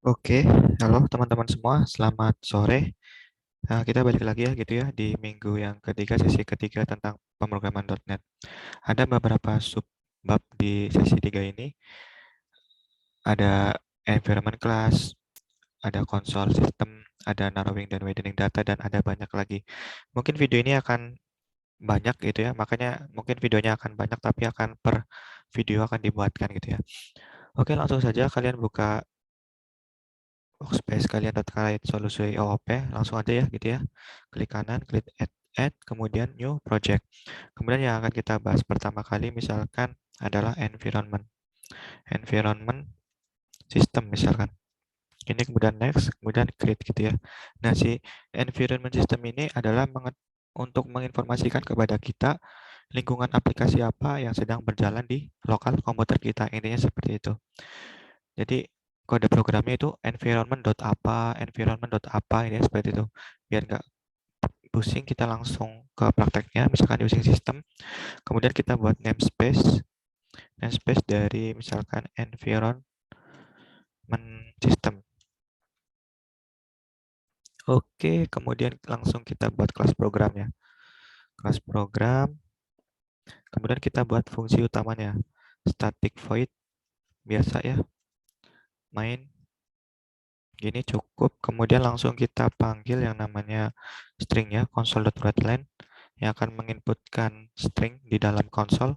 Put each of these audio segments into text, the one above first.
Oke, halo teman-teman semua, selamat sore. Nah, kita balik lagi ya gitu ya di minggu yang ketiga, sesi ketiga tentang pemrograman .NET. Ada beberapa subbab di sesi 3 ini. Ada environment class, ada console system, ada narrowing dan widening data, dan ada banyak lagi. Mungkin video ini akan banyak gitu ya, makanya mungkin videonya akan banyak, tapi akan per video akan dibuatkan gitu ya. Oke, langsung saja kalian buka workspace kalian terkait solusi OOP, langsung aja ya gitu ya. Klik kanan, klik add, kemudian new project. Kemudian yang akan kita bahas pertama kali misalkan adalah environment system misalkan. Ini kemudian next, kemudian create gitu ya. Nah, si environment system ini adalah untuk menginformasikan kepada kita lingkungan aplikasi apa yang sedang berjalan di lokal komputer kita. Intinya seperti itu. Jadi kode programnya itu environment.apa ini ya, seperti itu. Biar nggak pusing, kita langsung ke prakteknya. Misalkan using system, kemudian kita buat namespace dari misalkan environment system. Oke, kemudian langsung kita buat kelas programnya. Kelas program, kemudian kita buat fungsi utamanya. Static void, biasa ya, main. Gini cukup, kemudian langsung kita panggil yang namanya string ya, console.writeLine yang akan menginputkan string di dalam konsol.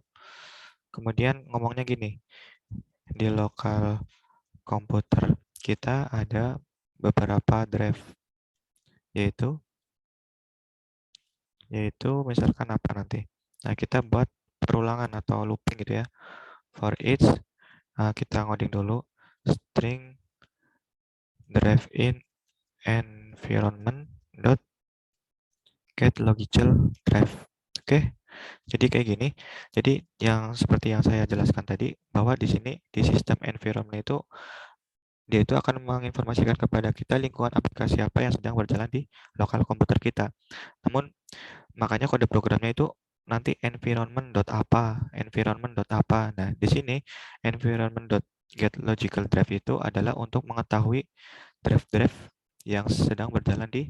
Kemudian ngomongnya gini, di lokal komputer kita ada beberapa drive, yaitu misalkan apa nanti. Nah, kita buat perulangan atau looping gitu ya. For each, kita ngoding dulu string drive in environment dot get logical drive. Oke. Jadi kayak gini. Jadi yang seperti yang saya jelaskan tadi, bahwa di sini di sistem environment itu dia itu akan menginformasikan kepada kita lingkungan aplikasi apa yang sedang berjalan di lokal komputer kita. Namun makanya kode programnya itu nanti environment.apa. Nah, di sini environment.getLogicalDrive itu adalah untuk mengetahui drive-drive yang sedang berjalan di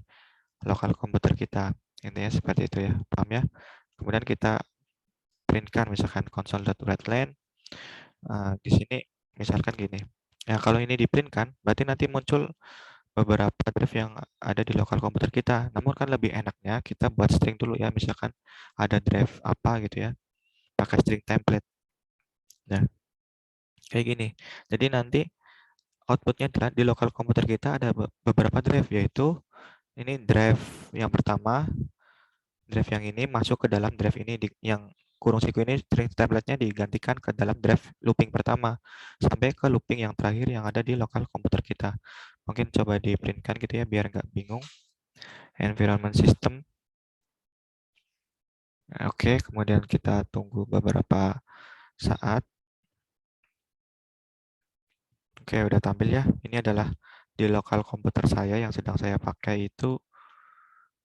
lokal komputer kita. Intinya seperti itu ya, paham ya? Kemudian kita printkan misalkan console.writeLine. Di sini misalkan gini. Ya, kalau ini di print kan, berarti nanti muncul beberapa drive yang ada di lokal komputer kita. Namun kan lebih enaknya kita buat string dulu ya, misalkan ada drive apa gitu ya, pakai string template. Nah, kayak gini. Jadi nanti outputnya adalah di lokal komputer kita ada beberapa drive, yaitu ini drive yang pertama, drive yang ini masuk ke dalam drive ini, yang kurung siku ini string template-nya digantikan ke dalam drive looping pertama sampai ke looping yang terakhir yang ada di lokal komputer kita. Mungkin coba di printkan gitu ya biar nggak bingung. Environment system. Oke, kemudian kita tunggu beberapa saat. Oke, udah tampil ya. Ini adalah di lokal komputer saya yang sedang saya pakai itu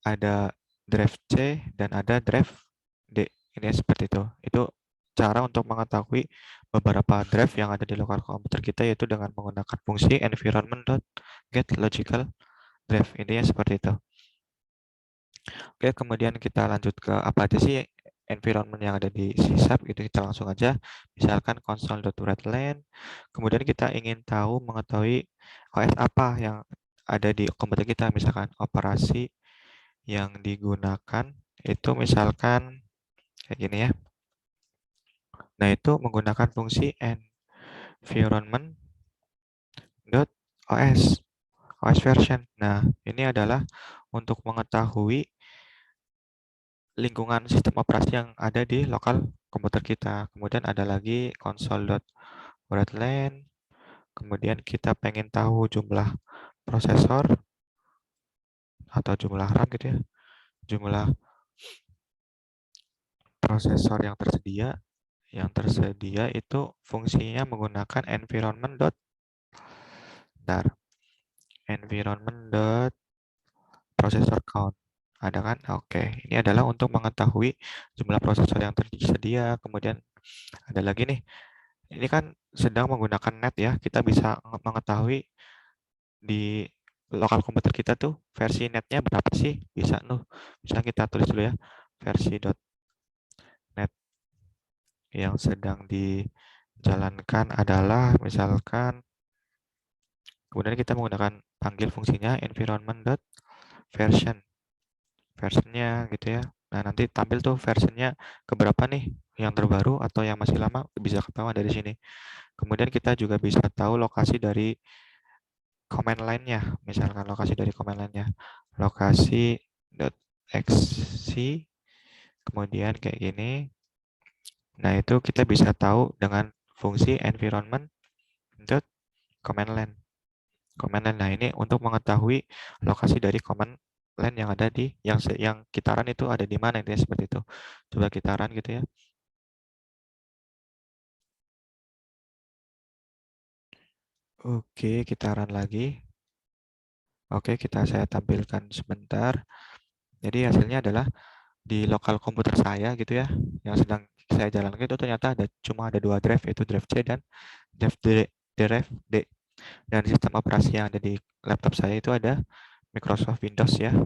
ada drive C dan ada drive D. Ini seperti itu. Itu cara untuk mengetahui beberapa drive yang ada di lokal komputer kita, yaitu dengan menggunakan fungsi environment.getLogicalDrive. Intinya seperti itu. Oke, kemudian kita lanjut ke apa aja sih environment yang ada di C#, itu kita langsung aja. Misalkan console.writeLine. Kemudian kita ingin mengetahui OS apa yang ada di komputer kita, misalkan operasi yang digunakan itu misalkan kayak gini ya. Nah, itu menggunakan fungsi environment.os, OS version. Nah, ini adalah untuk mengetahui lingkungan sistem operasi yang ada di lokal komputer kita. Kemudian ada lagi console.writeLine. Kemudian kita pengen tahu jumlah prosesor atau jumlah RAM gitu ya. Jumlah prosesor yang tersedia. Yang tersedia itu fungsinya menggunakan environment.processor count. Ada kan? Oke, ini adalah untuk mengetahui jumlah prosesor yang tersedia. Kemudian ada lagi nih, ini kan sedang menggunakan net ya, kita bisa mengetahui di lokal komputer kita tuh versi netnya berapa sih? Bisa tuh. Misalnya kita tulis dulu ya, versi .NET yang sedang dijalankan adalah misalkan, kemudian kita menggunakan panggil fungsinya environment.version, versionnya gitu ya. Nah, nanti tampil tuh versionnya keberapa nih, yang terbaru atau yang masih lama, bisa ketahuan dari sini. Kemudian kita juga bisa tahu lokasi dari command line-nya, misalkan lokasi dari command line-nya, lokasi .xc, kemudian kayak gini. Nah, itu kita bisa tahu dengan fungsi environment.command line. Command line. Nah, ini untuk mengetahui lokasi dari command line yang ada di yang kitaran itu ada di mana, ya seperti itu. Coba kitaran gitu ya. Oke, kitaran lagi. Oke, saya tampilkan sebentar. Jadi hasilnya adalah di lokal komputer saya gitu ya, yang sedang saya jalankan itu ternyata cuma ada dua drive, yaitu drive C dan drive D. Dan sistem operasi yang ada di laptop saya itu ada Microsoft Windows ya,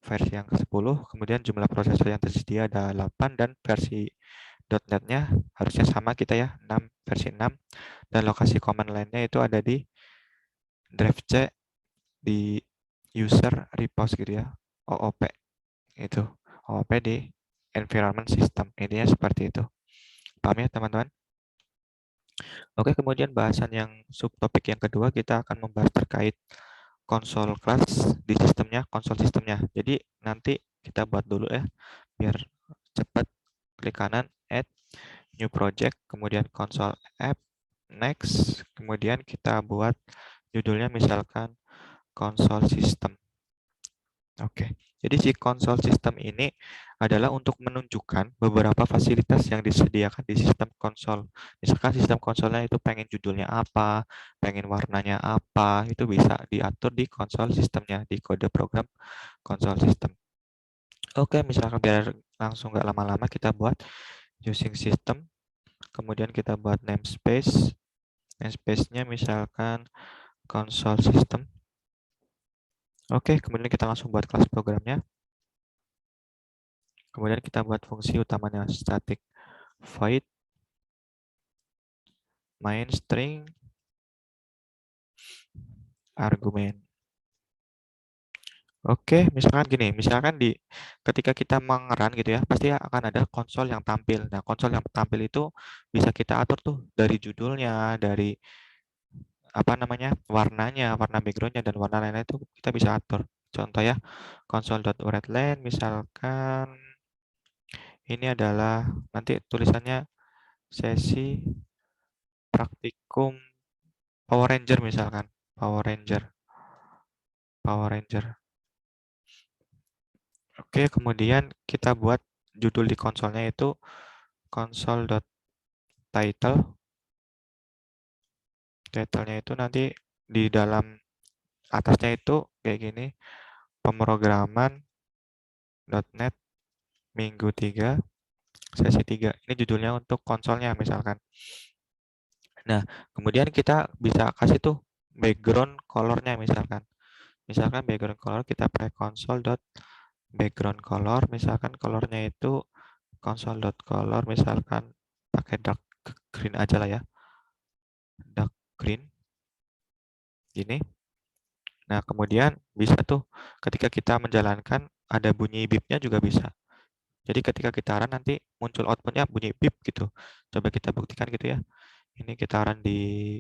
versi yang ke-10, kemudian jumlah prosesor yang tersedia ada 8, dan versi .NET-nya harusnya sama kita ya, 6, versi 6, dan lokasi command line-nya itu ada di drive C di user repos gitu ya, OOP itu, OOP di environment system. Intinya seperti itu. Paham ya teman-teman? Oke, kemudian bahasan yang subtopik yang kedua, kita akan membahas terkait konsol class di sistemnya, konsol sistemnya. Jadi nanti kita buat dulu ya, biar cepat. Klik kanan, add new project, kemudian konsol app, next, kemudian kita buat judulnya misalkan konsol system. Oke, jadi si konsol sistem ini adalah untuk menunjukkan beberapa fasilitas yang disediakan di sistem konsol. Misalkan sistem konsolnya itu pengen judulnya apa, pengen warnanya apa, itu bisa diatur di konsol sistemnya, di kode program konsol sistem. Oke, misalkan biar langsung nggak lama-lama, kita buat using system, kemudian kita buat namespace, namespace-nya misalkan konsol system. Oke, kemudian kita langsung buat kelas programnya. Kemudian kita buat fungsi utamanya static void main string argumen. Oke, misalkan gini, misalkan ketika kita mengeran gitu ya, pasti akan ada konsol yang tampil. Nah, konsol yang tampil itu bisa kita atur tuh dari judulnya, dari apa namanya, warnanya, warna backgroundnya, dan warna lain-lain itu kita bisa atur. Contoh ya, console.writeline misalkan ini adalah nanti tulisannya sesi praktikum Power Ranger misalkan, Power Ranger, Power Ranger. Oke, kemudian kita buat judul di konsolnya itu console.title. Title-nya itu nanti di dalam atasnya itu kayak gini, pemrograman .NET minggu 3 sesi 3. Ini judulnya untuk konsolnya misalkan. Nah, kemudian kita bisa kasih tuh background color-nya misalkan. Misalkan background color kita pakai console.background color, misalkan colornya itu console.color misalkan pakai dark green aja lah ya, dark green gini. Nah, kemudian bisa tuh ketika kita menjalankan ada bunyi bipnya juga bisa. Jadi ketika kita run nanti muncul outputnya bunyi bip gitu. Coba kita buktikan gitu ya. Ini kita run di,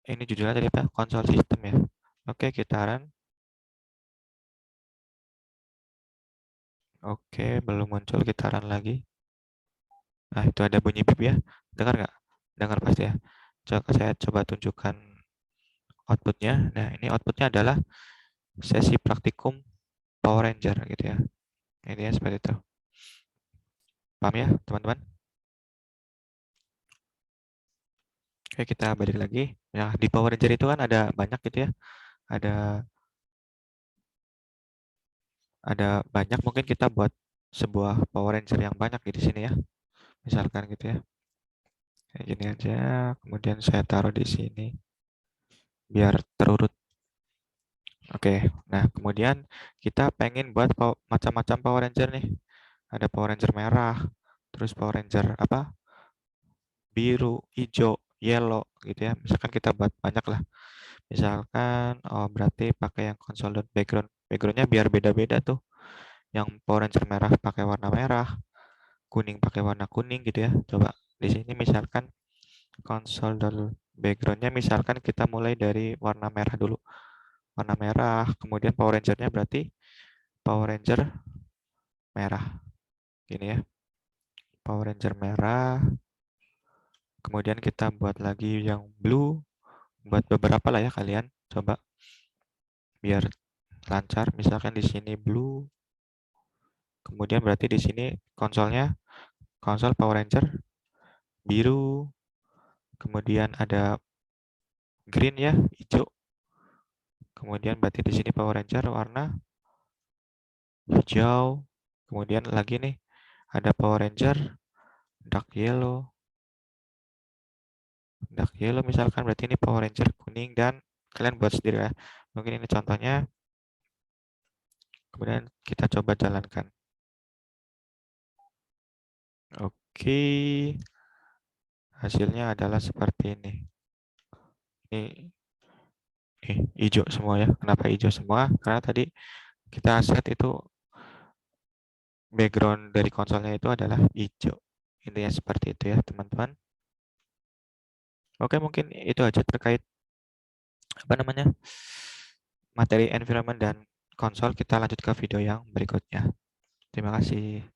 ini judulnya tadi apa? Konsol sistem ya. Oke, kita run. Oke, belum muncul, kita run lagi. Nah, itu ada bunyi bip ya. Dengar nggak? Dengar pasti ya. Saya coba tunjukkan outputnya. Nah, ini outputnya adalah sesi praktikum Power Ranger gitu ya. Ini ya seperti itu. Paham ya, teman-teman? Oke, kita balik lagi. Ya, di Power Ranger itu kan ada banyak gitu ya. Ada banyak, mungkin kita buat sebuah Power Ranger yang banyak di sini ya. Misalkan gitu ya. Kayak gini aja. Kemudian saya taruh di sini. biar terurut. Oke, nah kemudian kita pengen buat macam-macam Power Ranger nih. Ada Power Ranger merah, terus Power Ranger apa? Biru, hijau, yellow gitu ya. Misalkan kita buat banyak lah. Misalkan oh berarti pakai yang console background. Backgroundnya biar beda-beda tuh. Yang Power Ranger merah pakai warna merah, kuning pakai warna kuning gitu ya. Coba di sini misalkan console backgroundnya misalkan kita mulai dari warna merah dulu. Warna merah, kemudian Power Ranger-nya berarti Power Ranger merah. Gini ya. Power Ranger merah. Kemudian kita buat lagi yang blue. Buat beberapa lah ya kalian. Coba biar lancar. Misalkan di sini blue. Kemudian berarti di sini konsolnya konsol Power Ranger biru. Kemudian ada green ya, hijau. Kemudian berarti di sini Power Ranger warna hijau. Kemudian lagi nih ada Power Ranger dark yellow. Dark yellow misalkan berarti ini Power Ranger kuning dan kalian buat sendiri ya. Mungkin ini contohnya. Kemudian kita coba jalankan. Oke, hasilnya adalah seperti ini. Ini hijau semua ya. Kenapa hijau semua? Karena tadi kita set itu background dari konsolnya itu adalah hijau. Intinya seperti itu ya, teman-teman. Oke, mungkin itu aja terkait apa namanya materi environment dan konsol. Kita lanjut ke video yang berikutnya. Terima kasih.